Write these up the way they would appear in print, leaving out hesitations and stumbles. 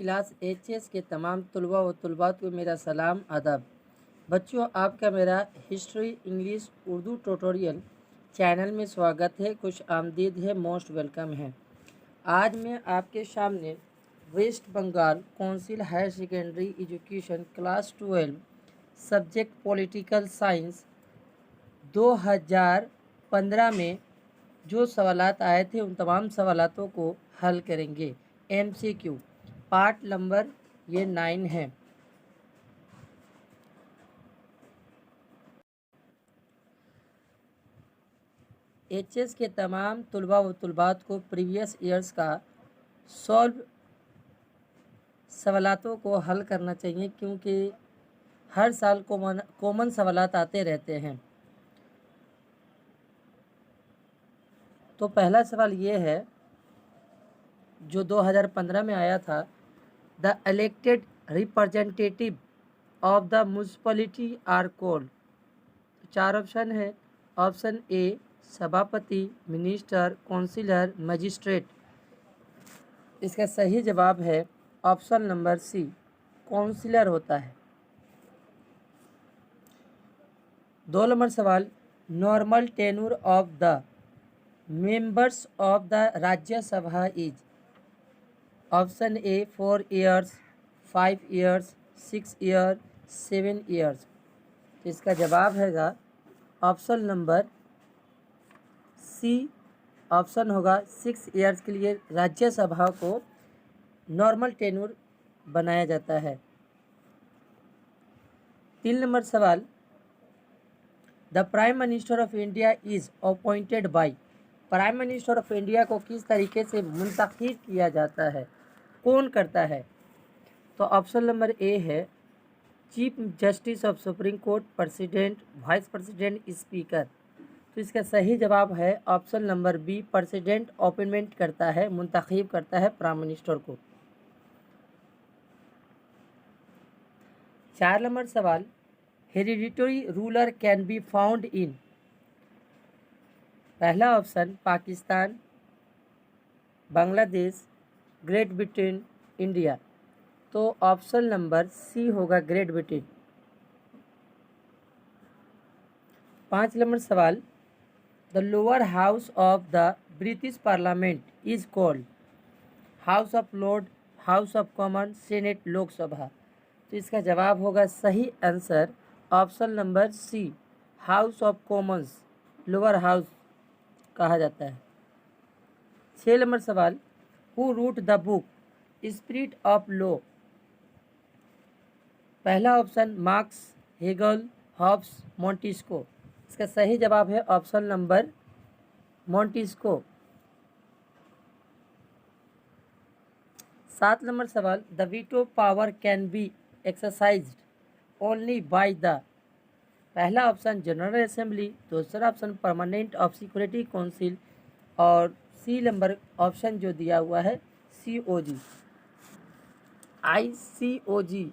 Class HS के तमाम तलबा व तलबात को मेरा सलाम आदाब। बच्चों, आपका मेरा history English Urdu tutorial channel में स्वागत है, खुश आमदीद है, मोस्ट वेलकम है। आज मैं आपके सामने West Bengal council higher secondary education class 12 subject political science 2015 में जो सवालात आए थे उन तमाम सवालातों को हल करेंगे। MCQ पार्ट नंबर ये 9 है। एचएस के तमाम तलबा व तलबात को प्रीवियस ईयर्स का सॉल्व सवालातों को हल करना चाहिए, क्योंकि हर साल कॉमन सवालात आते रहते हैं। तो पहला सवाल ये है जो 2015 में आया था, the elected representative of the municipality are called. 4 option है। ऑप्शन ए सभापति, मिनिस्टर, काउंसिलर, मजिस्ट्रेट। इसका सही जवाब है ऑप्शन नंबर सी, काउंसिलर होता है। 2 नंबर सवाल, normal tenure of the members of the Rajya Sabha is. Option A 4 years, 5 years, 6 year, 7 years. तो इसका जवाब हैगा ऑप्शन नंबर सी। ऑप्शन होगा 6 ईयर्स के लिए राज्यसभा को नॉर्मल टेन्यूर बनाया जाता है। 3 नंबर सवाल, the prime minister of India is appointed by. Prime minister of India को किस तरीके से मुंतखब किया जाता है, कौन करता है? तो ऑप्शन नंबर ए है chief justice of supreme court, president, vice president, speaker. तो इसका सही जवाब है option number B, president appointment करता है, मुंतखब करता है प्राइम मिनिस्टर को। 4 नंबर सवाल, hereditary ruler can be found in. पहला option Pakistan, Bangladesh, Great Britain, India. तो ऑप्शन नंबर सी होगा ग्रेट ब्रिटेन। 5 नंबर सवाल, the lower house of the British parliament is called. House of Lord, House of Common, Senate, Lok Sabha. तो इसका जवाब होगा सही answer option number C, House of Commons, lower house कहा जाता है। 6 नंबर सवाल, who wrote the book spirit of law. पहला option Marx, Hegel, Hobbes, Montesquieu. इसका सही जवाब है ऑप्शन नंबर मॉन्टेस्क्यू। 7 नंबर सवाल, the veto power can be exercised only by the. पहला ऑप्शन जनरल असेंबली, दूसरा option permanent of security council, और सी नंबर ऑप्शन जो दिया हुआ है COG, ICOG।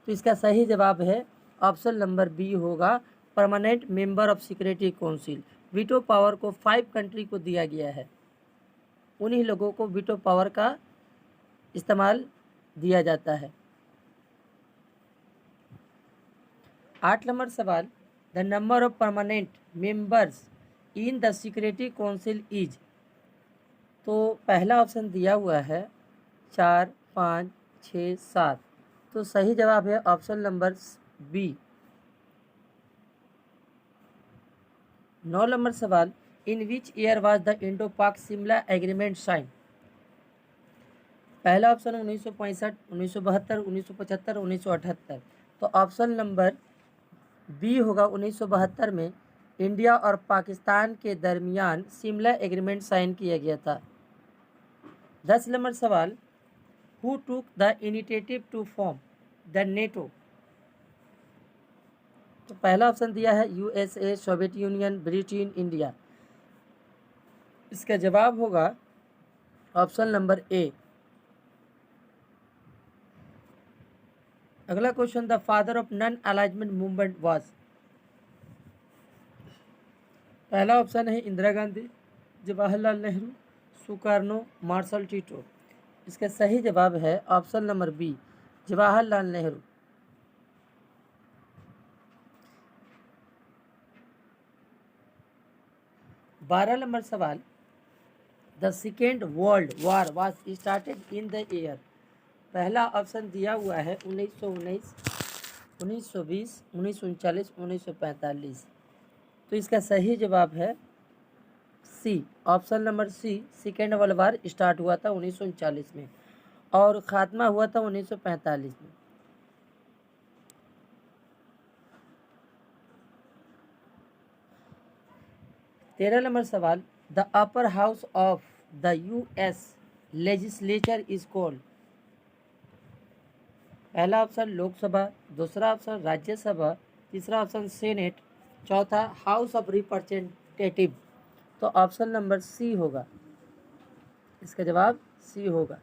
तो इसका सही जवाब है ऑप्शन नंबर बी होगा permanent member of security council. Veto power को 5 कंट्री को दिया गया है, उन्हीं लोगों को वीटो पावर का इस्तेमाल दिया जाता है। 8 नंबर सवाल, the number of permanent members in the security council is. तो पहला ऑप्शन दिया हुआ है 4, 5, 6, 7। तो सही जवाब है ऑप्शन नंबर बी। 9 नंबर सवाल, in which year was the Indo Pak Shimla agreement sign. पहला ऑप्शन 1965, 1972, 1975, 1978। तो ऑप्शन नंबर बी होगा 1972 में इंडिया और पाकिस्तान के दरमियान शिमला एग्रीमेंट साइन किया गया था। 10 नंबर सवाल, who took the initiative to form the NATO. तो पहला ऑप्शन दिया है USA, Soviet Union, Britain, India. इसका जवाब होगा ऑप्शन नंबर ए। अगला question, the father of non alignment movement was. पहला ऑप्शन है Indira Gandhi, Jawaharlal Nehru, Sukarno, Marshal Tito. इसका सही जवाब है option number B, Jawaharlal Nehru. 12 number सवाल, the second world war was started in the year. पहला ऑप्शन दिया हुआ है 1919, 1920, 1939, 1945। तो इसका सही जवाब है C, option number C, second world war start हुआ था 1939 में और खात्मा हुआ था 1945 में। तेरह नंबर सवाल, the upper house of the US legislature is called. पहला ऑप्शन लोकसभा, दूसरा ऑप्शन राज्यसभा, तीसरा ऑप्शन सेनेट, चौथा हाउस ऑफ रिप्रेजेंटेटिव। तो ऑप्शन नंबर सी होगा, इसका जवाब सी होगा।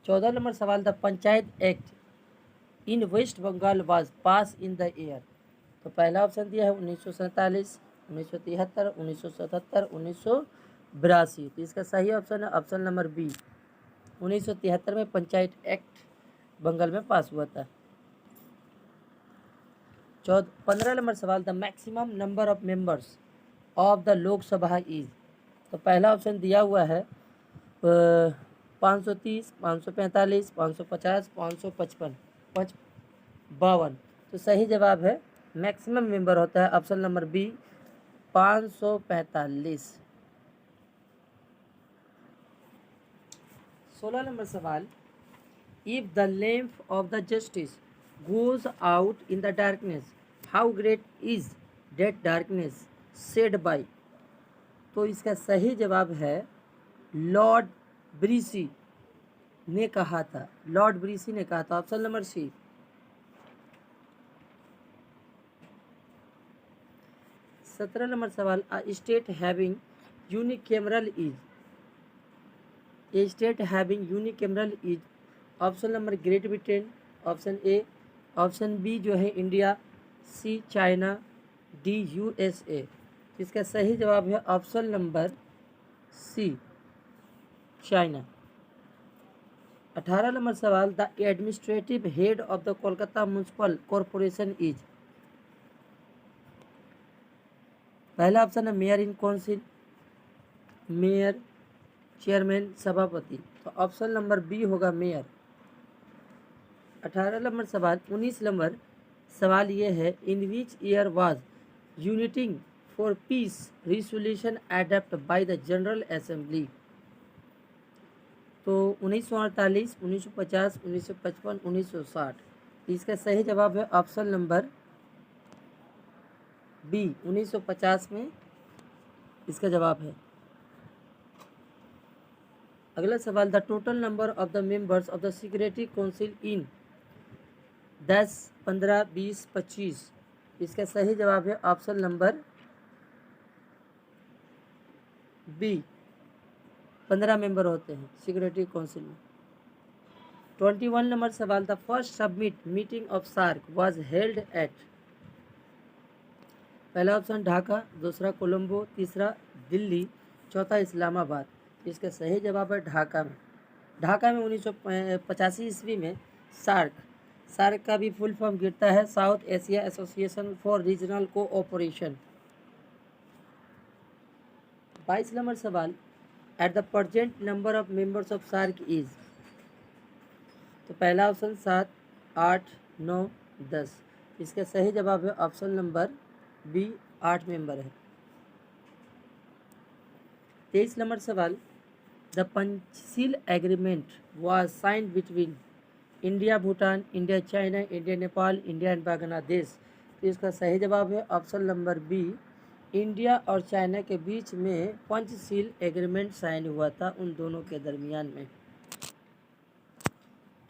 14 नंबर सवाल, the panchayat act in West Bengal was pass in the year. तो पहला ऑप्शन दिया है 1947, 1973, 1977, 1982। तो इसका सही ऑप्शन है ऑप्शन नंबर बी, 1973 में पंचायत एक्ट बंगाल में पास हुआ था। 15 नंबर सवाल, the maximum number of members of the Lok Sabha is. तो पहला ऑप्शन दिया हुआ है 530, 545, 550, 555, 52। तो सही जवाब है मैक्सिमम मेंबर होता है ऑप्शन नंबर बी, 545। 16 नंबर सवाल, if the lamp of the justice goes out in the darkness how great is that darkness shed by. तो इसका सही जवाब है लॉर्ड ब्रीसी ने कहा था, लॉर्ड ब्रीसी ने कहा था, ऑप्शन नंबर सी। 17 नंबर सवाल, a state having unicameral is. A state having unicameral is, option number Great Britain, option A, option B जो है India, C China, D USA. इसका सही जवाब है option number C, China. 18 number सवाल, the administrative head of the Kolkata municipal corporation is. पहला option है mayor in council, mayor, chairman, सभापति। तो ऑप्शन नंबर बी होगा मेयर। 18 नंबर सवाल, 19 नंबर सवाल ये है, in which year was uniting for peace resolution adopt by the General Assembly. तो 1948, 1950, 1955, 1960। इसका सही जवाब है ऑप्शन नंबर बी, 1950 में इसका जवाब है। अगला सवाल, the total number of the members of the security council इन 10, 15, 20, 25। इसका सही जवाब है ऑप्शन नंबर बी, 15 मेंबर होते हैं सिक्योरिटी काउंसिल में। 21 नंबर सवाल, the first submit meeting of SAARC was held at. पहला ऑप्शन ढाका, दूसरा कोलंबो, तीसरा दिल्ली, चौथा इस्लामाबाद। इसका सही जवाब है ढाका में। ढाका में 1985 ईस्वी में सार्क का भी फुल फॉर्म गिरता है South Asia Association for Regional Cooperation. 22 number सवाल, at the present number of members of SAARC is. तो पहला ऑप्शन 7, 8, 9, 10। इसका सही जवाब है ऑप्शन नंबर बी, 8 मेंबर है। 23 नंबर सवाल, the Panchsheel agreement was signed between India Bhutan, India China, India Nepal, India and Bangladesh. तो इसका सही जवाब है ऑप्शन नंबर बी, इंडिया और चाइना के बीच में पंचशील एग्रीमेंट साइन हुआ था उन दोनों के दरमियान में।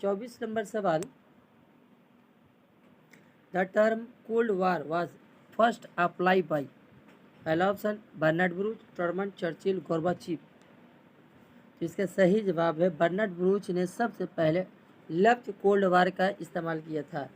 24 नंबर सवाल, the term cold war was first apply by. पहला option Bernard Baruch, Truman, Churchill, Gorbachev. तो इसका सही जवाब है बर्नार्ड ब्रूच ने सबसे पहले लफ्ज कोल्ड वार का इस्तेमाल किया था।